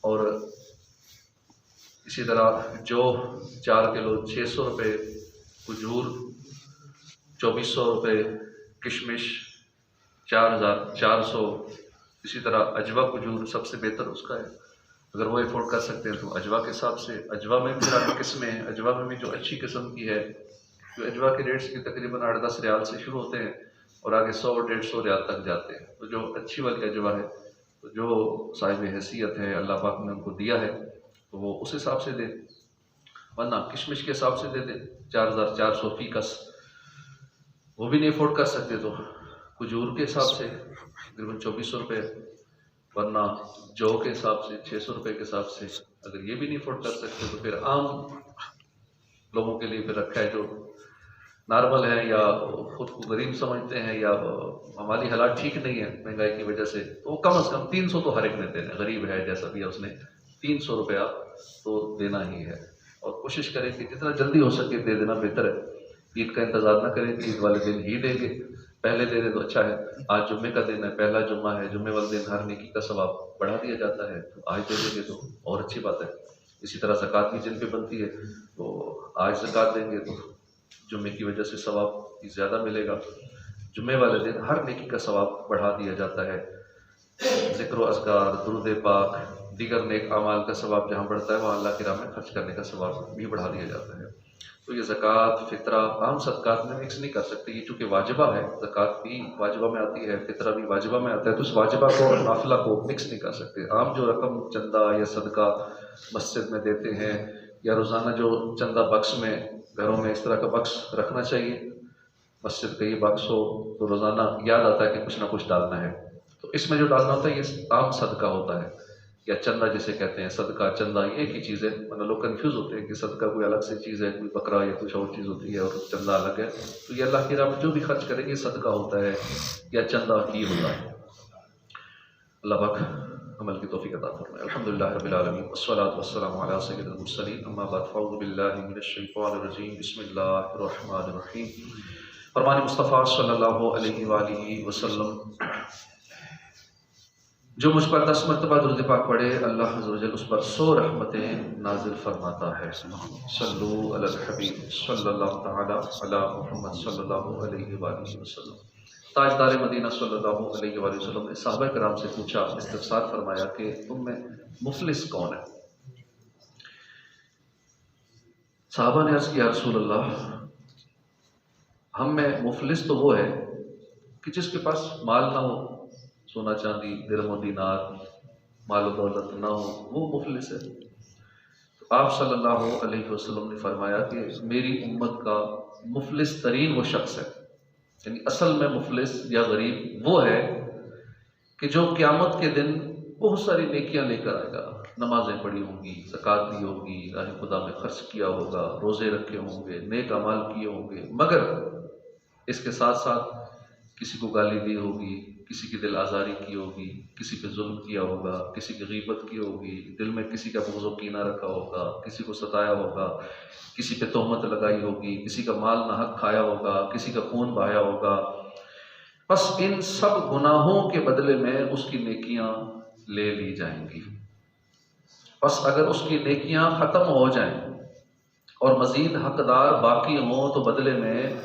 और इसी तरह जो 4 किलो 600 रुपये, खजूर 2400 रुपये, किशमिश 4400, इसी तरह अजवा खजूर सबसे बेहतर उसका है, अगर वो अफोर्ड कर सकते हैं तो अजवा के हिसाब से। अजवा में भी सारी किस्में हैं, अजवा में भी जो अच्छी किस्म की है, जो अजवा के रेट्स की तकरीबन 8-10 रियाल से शुरू होते हैं और आगे 100-150 रियाल तक जाते हैं। तो जो अच्छी वाली अजवा है, तो जो साहिब हैसियत है अल्लाह पाक ने उनको दिया है तो वो उस हिसाब से दे, वरना किशमिश के हिसाब से दे दे 4400 फी कस। वो भी नहीं अफोर्ड कर सकते तो खजूर के हिसाब से तकरीबन 2400 रुपये, वरना जौ के हिसाब से 600 रुपये के हिसाब से। अगर ये भी नहीं अफोर्ड कर सकते तो फिर आम लोगों के लिए फिर रखा है जो नॉर्मल है या खुद को गरीब समझते हैं या हमारी हालात ठीक नहीं है महंगाई की वजह से, तो कम से कम 300 तो हर एक ने देना। गरीब है जैसा भी है उसने 300 रुपया तो देना ही है, और कोशिश करें कि जितना जल्दी हो सके दे देना बेहतर है। ईद का इंतज़ार ना करें कि ईद वाले दिन ही देंगे, पहले दे दे तो अच्छा है। आज जुम्मे का दिन है, पहला जुम्मा है, जुम्मे वाले दिन हर नेकी का सवाब बढ़ा दिया जाता है, तो आज दे देंगे तो और अच्छी बात है। इसी तरह ज़कात भी जिन पे बनती है तो आज ज़कात देंगे तो जुम्मे की वजह से सवाब ज़्यादा मिलेगा। जुम्मे वाले दिन हर नेकी का सवाब बढ़ा दिया जाता है। ज़िक्र अज़कार, दुरूद पाक, दीगर नेक अमाल का सवाब जहाँ बढ़ता है वहाँ अल्लाह की राह में खर्च करने का सवाब भी बढ़ा दिया जाता है। तो ये ज़कात, फ़ितरा आम सदक़ात में मिक्स नहीं कर सकते, ये चूँकि वाजिबा है, ज़कात भी वाजिबा में आती है, फ़ितरा भी वाजिबा में आता है, तो उस वाजिबा को और नाफिला को मिक्स नहीं कर सकते। आम जो रकम चंदा या सदका मस्जिद में देते हैं या रोज़ाना जो चंदा बक्स में, घरों में इस तरह का बक्स रखना चाहिए, मस्जिद का ये बक्स हो तो रोज़ाना याद आता है कि कुछ ना कुछ डालना है, तो इसमें जो डालना होता है ये आम सदका होता है या चंदा जिसे कहते हैं। सदका चंदा ये एक ही चीज़ है, मतलब लोग कंफ्यूज होते हैं कि सदका कोई अलग से चीज़ है, कोई बकरा या कुछ और चीज़ होती है और चंदा अलग है। तो ये अल्लाह की राह में जो भी खर्च करेंगे सदका होता है या चंदा ही होता है। अल्लाह पाक अमल की तौफीक अता फरमाए। अल्हम्दुलिल्लाह रब्बिल आलमीन वस्सलातु वस्सलामु अला सय्यिदिल मुरसलीन, अम्मा बाद फ़अऊज़ु बिल्लाहि मिनश शैतानिर रजीम, बिस्मिल्लाहिर रहमानिर रहीम। फरमान मुस्तफ़ा सल्लल्लाहु अलैहि वसल्लम, जो मुझ पर 10 मरतबा दुरूद पाक पढ़े अल्लाह अज़्ज़ व जल उस पर 100 रहमतें नाज़िल फरमाता है। सल्लू अलल हबीब सल्लल्लाहु तआला अला मुहम्मद सल्लल्लाहु अलैहि वसल्लम। ताजदार मदीना सल्लल्लाहु अलैहि वसल्लम ने सहाबा कराम से पूछा, इस्तिफ़सार फरमाया कि तुम में मुफलिस कौन है? सहाबा ने अर्ज़ किया, रसूल अल्लाह, हम में मुफलिस तो वो है कि जिसके पास माल ना हो, सोना चांदी दिरहम दीनार माल दौलत ना हो, वो मुफलिस है। तो आप सल्लल्लाहु अलैहि वसल्लम ने फरमाया कि मेरी उम्मत का मुफलिस तरीन वो शख्स है, यानी असल में मुफलिस या गरीब वो है कि जो क़यामत के दिन बहुत सारी नेकियां लेकर आएगा, नमाजें पढ़ी होंगी, ज़कात दी होगी, राह खुदा में खर्च किया होगा, रोज़े रखे होंगे, नेक अमाल किए होंगे, मगर इसके साथ साथ किसी को गाली दी होगी, किसी की दिल आज़ारी की होगी, किसी पे जुल्म किया होगा, किसी की गीबत की होगी, दिल में किसी का बुग़्ज़ व कीना रखा होगा, किसी को सताया होगा, किसी पे तोहमत लगाई होगी, किसी का माल नाहक खाया होगा, किसी का खून बहाया होगा। बस इन सब गुनाहों के बदले में उसकी नेकियां ले ली जाएंगी। बस अगर उसकी नेकियां ख़त्म हो जाएं और मज़ीद हकदार बाकी हों तो बदले में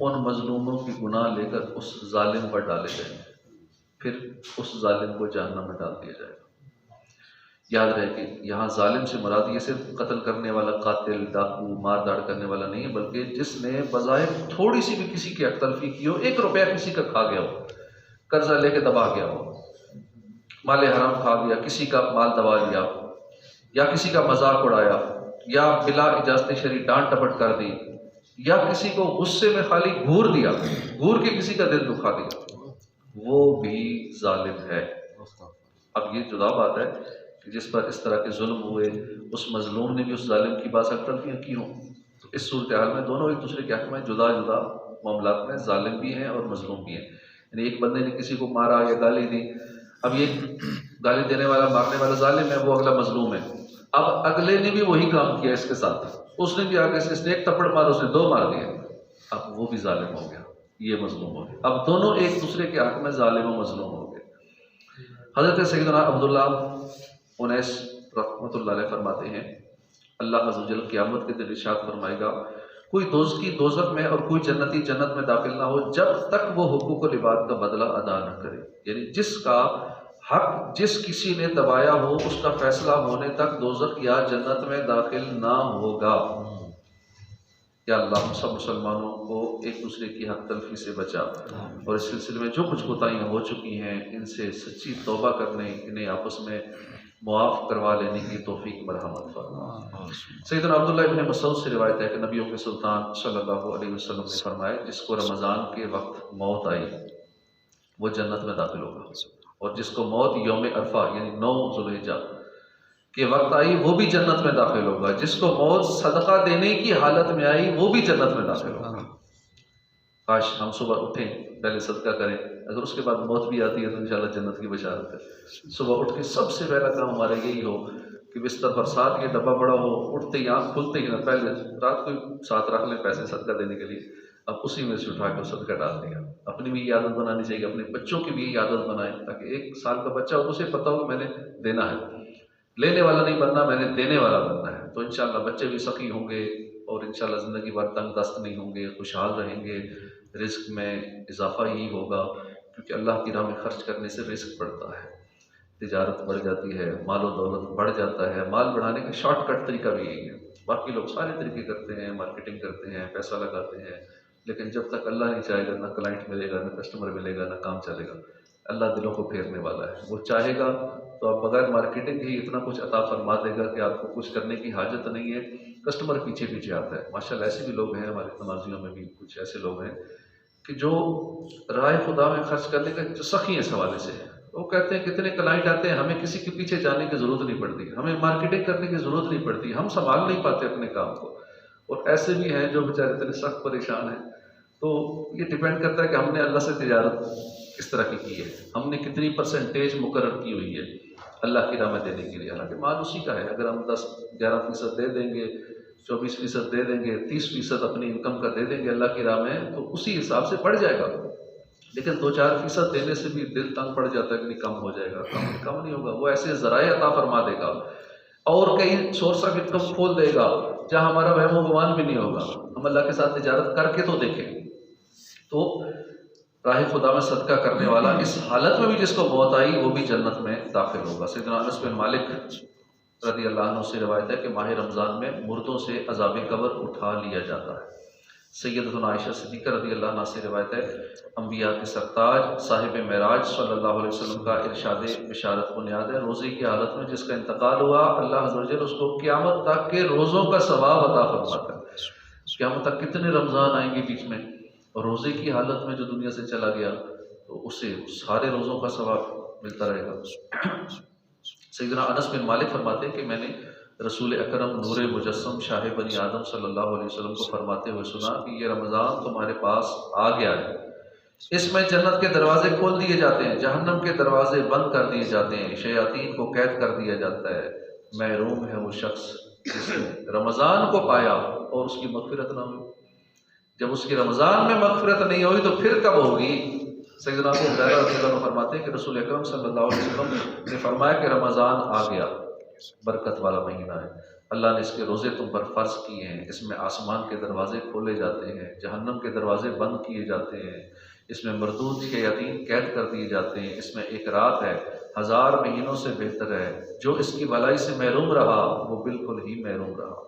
उन मजलूमों की गुनाह लेकर उस जालिम पर डाले जाएंगे, फिर उस जालिम को जहन्नम में डाल दिया जाएगा। याद रहे कि यहाँ जालिम से मुराद ये सिर्फ कत्ल करने वाला, कातिल, डाकू, मार दाड़ करने वाला नहीं है, बल्कि जिसने बज़ाहिर थोड़ी सी भी किसी की हक तलफी की हो, 1 रुपया किसी का खा गया हो, कर्जा लेके दबा गया हो, माल हराम खा गया, किसी का माल दबा लिया, या किसी का मजाक उड़ाया, या बिला इजाज़त शरी डांट टपट कर दी, या किसी को गुस्से में खाली घूर दिया, घूर के किसी का दिल दुखा दिया, वो भी जालिम है। अब ये जुदा बात है कि जिस पर इस तरह के जुल्म हुए, उस मजलूम ने भी उस जालिम की बात तलफियाँ की हों, तो इस सूरत हाल में दोनों एक दूसरे के हक़ में जुदा जुदा मामलात में जालिम भी हैं और मजलूम भी हैं। यानी एक बंदे ने किसी को मारा या गाली दी, अब ये गाली देने वाला, मारने वाला जालिम है, वो अगला मजलूम है। अब अगले ने भी वही काम किया इसके साथ, उसने भी आगे से इसने 1 थप्पड़ मारा, उसने 2 मार दिए, अब वो भी जालिम हो गया, ये मजलूम हो गया। अब दोनों एक दूसरे के हक़ में जालिम और मजलूम हो गए। हज़रत सैयदना अब्दुल्लाह उनैस रहमतुल्लाह अलैह फरमाते हैं, अल्लाह अज़्ज़ व जल क़यामत के दिन इरशाद फरमाएगा, कोई दोज़खी दोज़ख में और कोई जन्नती जन्नत में दाखिल ना हो जब तक वो हुकूकुल इबाद का बदला अदा न करे। यानी जिसका हक जिस किसी ने दबाया हो उसका फैसला होने तक दोज़ख या जन्नत में दाखिल ना होगा। या अल्लाह हम सब मुसलमानों को एक दूसरे की हक तलफी से बचा, और इस सिलसिले में जो कुछ कोताहियाँ हो चुकी हैं इनसे सच्ची तौबा करने, इन्हें आपस में मुआफ़ करवा लेने की तौफीक मरहमत फरमा। सैयदना अब्दुल्लाह इब्न मसूद से रिवायत है कि नबियों के सुल्तान सल्लल्लाहु अलैहि वसल्लम ने फरमाया, जिसको रमज़ान के वक्त मौत आई वो जन्नत में दाखिल होगा, और जिसको मौत यौम अरफा यानी 9 ज़ुल्हिज्जा के वक्त आई वो भी जन्नत में दाखिल होगा, जिसको मौत सदका देने की हालत में आई वो भी जन्नत में दाखिल होगा। काश हम सुबह उठें, पहले सदका करें, अगर उसके बाद मौत भी आती है तो इंशाल्लाह जन्नत की बशारत है। सुबह उठ के सबसे पहला काम हमारा यही हो कि बिस्तर पर साथ ये डब्बा पड़ा हो, उठते ही आँख खुलते ही ना पहले रात को साथ रख लें पैसे सदका देने के लिए, अब उसी में से उठा कर सदका डाल दिया। अपनी भी ये आदत बनानी चाहिए, अपने बच्चों की भी यही आदत बनाएं, ताकि 1 साल का बच्चा हो उसे पता हो कि मैंने देना है, लेने वाला नहीं बनना, मैंने देने वाला बनना है। तो इंशाल्लाह बच्चे भी सखी होंगे और इंशाल्लाह ज़िंदगी भर तंग दस्त नहीं होंगे, खुशहाल रहेंगे, रिज़्क में इजाफा ही होगा, क्योंकि अल्लाह की राह में खर्च करने से रिज़्क बढ़ता है, तिजारत बढ़ जाती है, मालो दौलत बढ़ जाता है। माल बढ़ाने का शॉर्टकट तरीका भी यही है। बाकी लोग सारे तरीके करते हैं, मार्केटिंग करते हैं, पैसा लगाते हैं, लेकिन जब तक अल्लाह नहीं चाहेगा ना क्लाइंट मिलेगा, ना कस्टमर मिलेगा, ना काम चलेगा। अल्लाह दिलों को फेरने वाला है, वो चाहेगा तो आप बगैर मार्केटिंग ही इतना कुछ अता फरमा देगा कि आपको कुछ करने की हाजत नहीं है। कस्टमर पीछे पीछे आता है। माशाल्लाह ऐसे भी लोग हैं, हमारे नमाजियों में भी कुछ ऐसे लोग हैं कि जो राह खुदा में खर्च करने का जो सखी है इस हवाले से है। वो कहते हैं कितने क्लाइंट आते हैं, हमें किसी के पीछे जाने की ज़रूरत नहीं पड़ती, हमें मार्केटिंग करने की ज़रूरत नहीं पड़ती, हम संभाल नहीं पाते अपने काम को। और ऐसे भी हैं जो बेचारे इतने सख्त परेशान हैं। तो ये डिपेंड करता है कि हमने अल्लाह से तिजारत किस तरह की है, हमने कितनी परसेंटेज मुकर्रर की हुई है अल्लाह की राह में देने के लिए। हालांकि माल उसी का है, अगर हम 10-11% दे देंगे, 24% दे देंगे, 30% अपनी इनकम का दे देंगे अल्लाह की राह में, तो उसी हिसाब से बढ़ जाएगा। लेकिन 2-4% देने से भी दिल तंग पड़ जाता है कि नहीं कम हो जाएगा, कम नहीं होगा। वो ऐसे ज़राए अता फरमा देगा और कई सोर्स ऑफ इनकम खोल देगा जहाँ हमारा वहम गुमान भी नहीं होगा। हम अल्लाह के साथ तिजारत करके तो देखें। तो राह खुदा में सदका करने वाला इस हालत में भी जिसको मौत आई वो भी जन्नत में दाखिल होगा। सैयदना अनस बिन मालिक रज़ी अल्लाह अन्हु से रिवायत है कि माह रमज़ान में मुर्दों से अज़ाब कब्र उठा लिया जाता है। सैयदतुना आयशा सिद्दीक़ा रज़ी अल्लाह अन्हा से रिवायत है, अम्बिया के सरताज साहिब मेराज सल्लल्लाहु अलैहि वसल्लम का इरशाद बिशारत बुनियाद है, रोज़े की हालत में जिसका इंतकाल हुआ अल्लाह अज़्ज़ व जल उसको क़यामत तक के रोज़ों का सवाब अता फरमाता है। क़यामत तक कितने रमज़ान आएंगे बीच में, और रोज़े की हालत में जो दुनिया से चला गया तो उसे सारे रोज़ों का सवाब मिलता रहेगा। सैयदना अनस बिन मालिक फरमाते हैं कि मैंने रसूल अकरम नूर मुजस्सम शाह बनी आदम सल्लल्लाहु अलैहि वसल्लम को फरमाते हुए सुना कि ये रमज़ान तुम्हारे पास आ गया है, इसमें जन्नत के दरवाजे खोल दिए जाते हैं, जहन्नम के दरवाजे बंद कर दिए जाते हैं, शयातीन को कैद कर दिया जाता है। महरूम है वो शख्स जिसने रमज़ान को पाया और उसकी मग़फ़िरत ना हुई। जब उसकी रमज़ान में मग़फ़िरत नहीं हुई तो फिर कब होगी? सैयदना अबू हुरैरा रज़ियल्लाहु अन्हु फरमाते हैं कि रसूल अकरम सल्लल्लाहु अलैहि वसल्लम ने फरमाया कि रमज़ान आ गया, बरकत वाला महीना है, अल्लाह ने इसके रोज़े तुम पर फ़र्ज किए हैं, इसमें आसमान के दरवाजे खोले जाते हैं, जहन्नम के दरवाजे बंद किए जाते हैं, इसमें मरदूद शयातीन कैद कर दिए जाते हैं, इसमें एक रात है 1000 महीनों से बेहतर है, जो इसकी भलाई से महरूम रहा वो बिल्कुल ही महरूम रहा।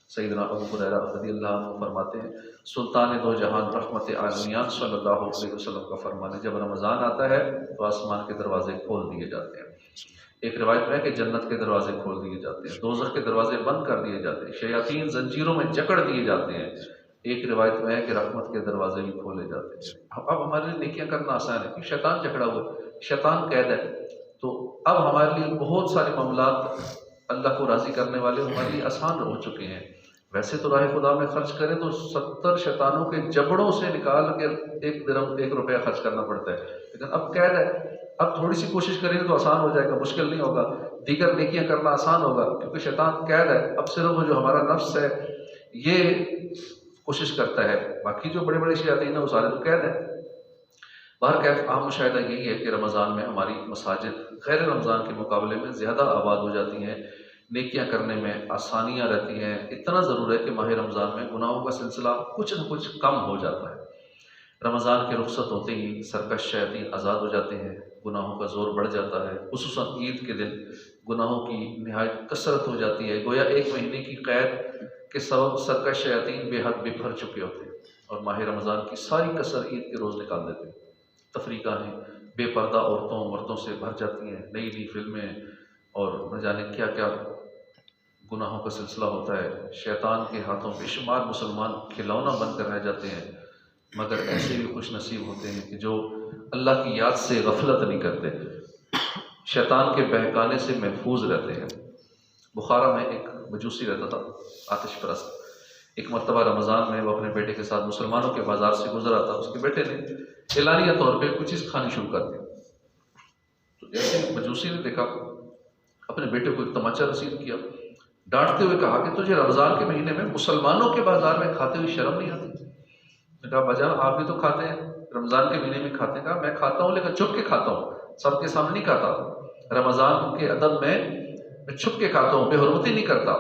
सैयदना अबू हुरैरा रज़ियल्लाहु अन्हु फरमाते हैं, सुल्तान दो जहान रहमत आलमियान सल्लल्लाहु अलैहि वसल्लम का फरमान है, जब रमज़ान आता है तो आसमान के दरवाजे खोल दिए जाते हैं। एक रिवायत में है कि जन्नत के दरवाजे खोल दिए जाते हैं, दोज़ख के दरवाजे बंद कर दिए जाते हैं, शयातीन जंजीरों में जकड़ दिए जाते हैं। एक रिवायत में है कि रहमत के दरवाजे भी खोले जाते हैं। अब हमारे लिए नेकियां करना आसान है क्योंकि शैतान जकड़ा हुआ है, शैतान कैद है। तो अब हमारे लिए बहुत सारे मामलात अल्लाह को राज़ी करने वाले हमारे लिए आसान हो चुके हैं। वैसे तो राह खुदा में खर्च करें तो 70 शैतानों के जबड़ों से निकाल के 1 दिरहम 1 रुपया खर्च करना पड़ता है, लेकिन अब कैद है। अब थोड़ी सी कोशिश करेंगे तो आसान हो जाएगा, मुश्किल नहीं होगा, दीगर नेकियां करना आसान होगा क्योंकि शैतान कैद है। अब सिर्फ वो जो हमारा नफ्स है ये कोशिश करता है, बाकी जो बड़े बड़े शयातीन है वो सारे तो कैद है। बाहर कैफ आम मुशाहिदा यही है कि रमज़ान में हमारी मसाजिद गैर रमज़ान के मुकाबले में ज़्यादा आबाद हो जाती हैं, नेकियां करने में आसानियां रहती हैं। इतना ज़रूर है कि माह रमज़ान में गुनाहों का सिलसिला कुछ न कुछ कम हो जाता है। रमज़ान के रुखसत होते ही सरकश शैतान आज़ाद हो जाते हैं, गुनाहों का ज़ोर बढ़ जाता है। खुसूसन ईद के दिन गुनाहों की नहायत कसरत हो जाती है, गोया एक महीने की कैद के सबब सरकश शैतान बेहद बिफर चुके होते हैं और माह रमज़ान की सारी कसर ईद के रोज़ निकाल देते हैं। तफरीकाएँ बेपर्दा औरतों मर्दों से भर जाती हैं, नई नई फिल्में और न जाने क्या क्या गुनाहों का सिलसिला होता है। शैतान के हाथों बेशुमार मुसलमान खिलौना बनकर रह जाते हैं, मगर ऐसे भी खुश नसीब होते हैं कि जो अल्लाह की याद से गफलत नहीं करते, शैतान के बहकाने से महफूज रहते हैं। बुखारा में एक मजूसी रहता था, आतिश परस्त। एक मरतबा रमज़ान में वो अपने बेटे के साथ मुसलमानों के बाज़ार से गुजरा था। उसके बेटे ने एलानिया तौर पर कुछ चीज़ खानी शुरू कर दी। तो जैसे मजूसी ने देखा, अपने बेटे को एक तमाचा रसीद किया, डांटते हुए कहा कि तुझे रमज़ान के महीने में मुसलमानों के बाजार में खाते हुए शर्म नहीं आती? मैंने कहा भाईजान आप भी तो खाते हैं, रमज़ान के महीने में खाते हैं। कहा मैं खाता हूँ लेकिन छुप के खाता हूँ, सबके सामने नहीं खाता। रमज़ान के अदब में मैं छुप के खाता हूँ, बेहुरमती नहीं करता।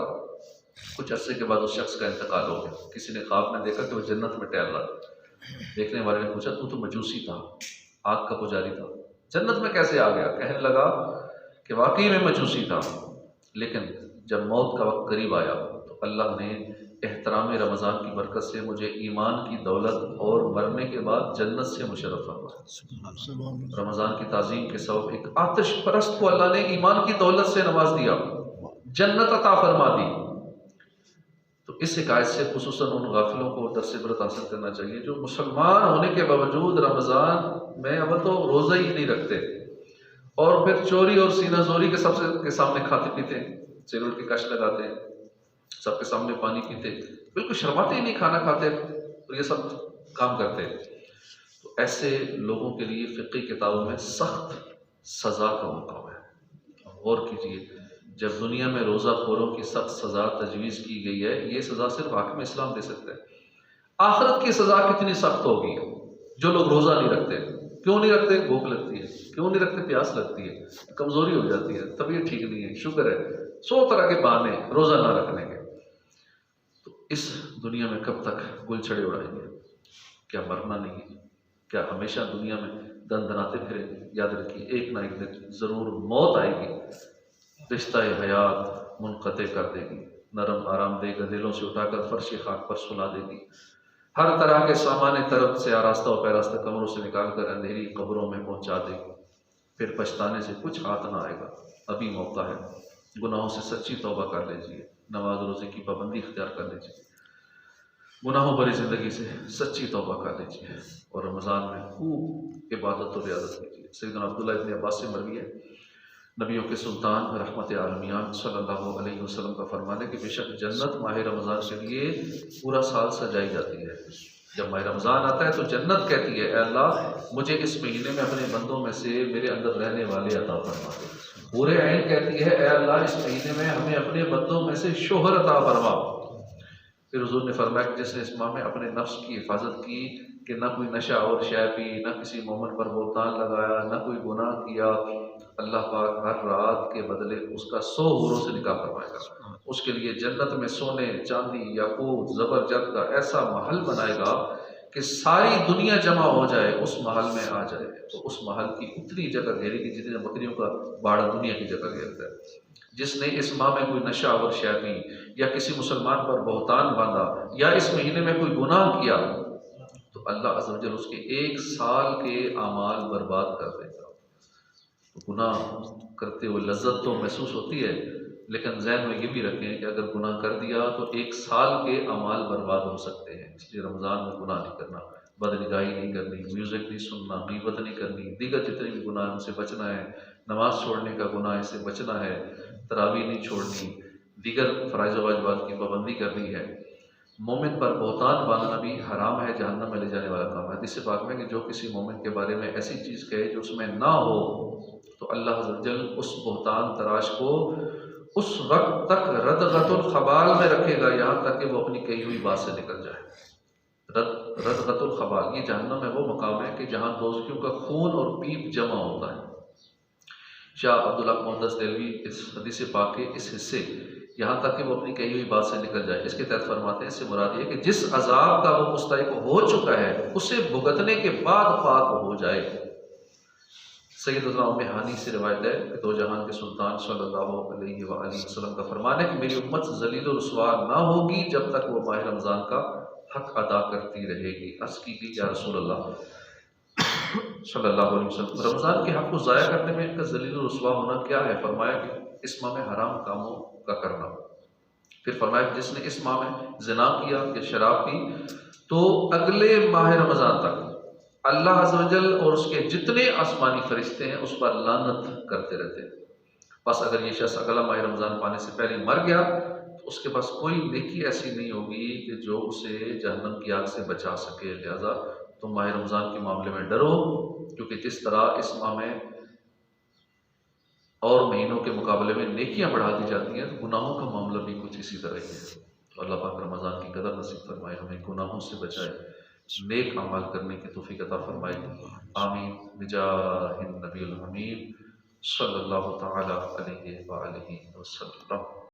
कुछ अरसे के बाद उस शख्स का इंतकाल हो गया। किसी ने ख्वाब में देखा कि वो जन्नत में टहल रहा। देखने वाले ने पूछा तू तो मजूसी था, आग का पुजारी था, जन्नत में कैसे आ गया? कहने लगा कि वाकई में मजूसी था, लेकिन जब मौत का वक्त करीब आया तो अल्लाह ने एहतराम रमज़ान की बरकत से मुझे ईमान की दौलत और मरने के बाद जन्नत से मुशर्रफ फरमाया। रमज़ान की ताज़ीम के सबब एक आतिश परस्त को अल्लाह ने ईमान की दौलत से नवाज दिया, जन्नत अता फरमा दी। तो इस शिकायत से खुसूसन उन गाफिलों को दर्स इबरत हासिल करना चाहिए जो मुसलमान होने के बावजूद रमज़ान में अब तो रोज़ा ही नहीं रखते और फिर चोरी और सीना जोरी के सामने खाते पीते, सिगरेट की कश लगाते हैं, सबके सामने पानी पीते, बिल्कुल शर्माते ही नहीं, खाना खाते और ये सब काम करते। तो ऐसे लोगों के लिए फ़िक़्ही किताबों में सख्त सज़ा का मुकाम है। गौर कीजिए, जब दुनिया में रोज़ाखोरों की सख्त सज़ा तजवीज़ की गई है, ये सज़ा सिर्फ हाकिम इस्लाम दे सकते हैं। आखिरत की सज़ा कितनी सख्त होगी जो लोग रोज़ा नहीं रखते। क्यों नहीं रखते? भूख लगती है। क्यों नहीं रखते? प्यास लगती है, कमज़ोरी हो जाती है, तबीयत ठीक नहीं है, शुगर है, 100 तरह के बहाने रोज़ा ना रखने के। तो इस दुनिया में कब तक गुलछड़े उड़ाएंगे? क्या मरना नहीं है? क्या हमेशा दुनिया में दनदनाते फिरेंगे? याद रखिए, एक ना एक दिन ज़रूर मौत आएगी, रिश्ता हयात मुनक़ते कर देगी, नरम आरामदेह गदेलों से उठाकर फर्श खाक पर सुला देगी, हर तरह के सामान्य तरफ से आरास्ता और पैरास्ता कमरों से निकाल कर अंधेरी कब्रों में पहुंचा देगी। फिर पछताने से कुछ हाथ ना आएगा, अभी मौका है। गुनाहों से सच्ची तौबा कर लीजिए, नमाज रोज़े की पाबंदी इख्तियार कर लीजिए, गुनाहों भरी ज़िंदगी से सच्ची तौबा कर लीजिए और रमज़ान में खूब इबादत और रियादत कीजिए। सैयदना अब्दुल्लाह इब्न अब्बास से मरवी है, नबियों के सुल्तान रहमत आलमियान सल्लल्लाहु अलैहि वसल्लम का फरमान है कि बेशक जन्नत माह रमज़ान के लिए पूरा साल सजाई जाती है। जब माह रमज़ान आता है तो जन्नत कहती है, अल्लाह मुझे इस महीने में अपने बंदों में से मेरे अंदर रहने वाले अता फरमा दे। पूरे ऐन कहती है, अल्लाह इस महीने में हमें अपने बंदों में से शोहर अता फरमा। फिर हुजूर ने फरमाया कि जिसने इस माह में अपने नफ्स की हिफाजत की कि ना कोई नशा और शय पी, ना किसी मोमिन पर बोहतान लगाया, ना कोई गुनाह किया, अल्लाह पाक हर रात के बदले उसका 100 हूरों से निकाह फरमाएगा। उसके लिए जन्नत में सोने चांदी याकूत ज़बरजद का ऐसा महल बनाएगा कि सारी दुनिया जमा हो जाए उस महल में आ जाए, तो उस महल की उतनी जगह घेरेगी जितने बकरियों का बाड़ा दुनिया की जगह घेरता है। जिसने इस माह में कोई नशा और शय पी या किसी मुसलमान पर बोहतान बांधा या इस महीने में कोई गुनाह किया, तो अल्लाह अज़्ज़ व जल उसके 1 साल के आमाल बर्बाद कर देगा। तो गुनाह करते हुए लज्जत तो महसूस होती है, लेकिन ज़हन में ये भी रखें कि अगर गुनाह कर दिया तो 1 साल के अमाल बर्बाद हो सकते हैं। इसलिए रमज़ान में गुनाह नहीं करना, बदनिगाही नहीं करनी, म्यूज़िक नहीं सुनना, गीबत नहीं करनी, दीगर जितने भी गुनाह उनसे बचना है, नमाज छोड़ने का गुनाह इससे बचना है, तरावी नहीं छोड़नी, दीगर फ़राइज़ वाजिबात की पाबंदी करनी है। मोमिन पर बोहतान बांधना भी हराम है, जहन्नम में ले जाने वाला काम है। हदीस पाक में कि जो किसी मोमिन के बारे में ऐसी चीज़ कहे जो उसमें ना हो, तो अल्लाह अज़्ज़ व जल उस बोहतान तराश को उस वक्त तक रदगतुल खबाल में रखेगा, यहाँ तक कि वो अपनी कही हुई बात से निकल जाए। रदगतुल खबाल, ये जहन्नम में वो मकाम है कि जहाँ दोज़खियों का खून और पीप जमा होता है। शाह अब्दुल्ला मोहम्मद देलवी इस हदीस पाक के इस हिस्से यहाँ तक कि वो अपनी कही हुई बात से निकल जाए, इसके तहत फरमाते हैं, इससे मुराद ये कि जिस अजाब का वो मुस्तहिक हो चुका है उसे भुगतने के बाद पाक हो जाए। सैयदना उम्मे हानी से रिवायत है कि दो जहान के सुल्तान सल्लल्लाहु अलैहि वसल्लम का फरमान है कि मेरी उम्मत ज़लील व रुसवा ना होगी जब तक वो माह रमज़ान का हक अदा करती रहेगी। अर्ज़ की गई, या रसूल अल्लाह सल्लल्लाहु अलैहि वसल्लम, रमज़ान के हक को ज़ाया करने में इनका ज़लील व रुसवा होना क्या है? फरमाया कि इस माह में हराम कामों का करना। फिर फरमाया कि जिसने इस माह में ज़िना किया या शराब पी तो अगले माह रमज़ान तक अल्लाह अज़्ज़ व जल और उसके जितने आसमानी फरिश्ते हैं उस पर लानत करते रहते हैं। बस अगर ये शख्स अगला माह रमज़ान पाने से पहले मर गया तो उसके पास कोई नेकी ऐसी नहीं होगी कि जो उसे जहन्नम की आग से बचा सके। लिहाजा तुम माह रमज़ान के मामले में डरो, क्योंकि जिस तरह इस माह में और महीनों के मुकाबले में नेकियां बढ़ा दी जाती हैं, तो गुनाहों का मामला भी कुछ इसी तरह ही है। तो अल्लाह पाक रमज़ान की कदर नसीब फरमाए, हमें गुनाहों से बचाए, नेक अमाल करने की तौफीक अता फरमाए। आमीन बिजाहिन नबील हमीद सल्लल्लाहु तआला अलैहि व आलिहि वसल्लम।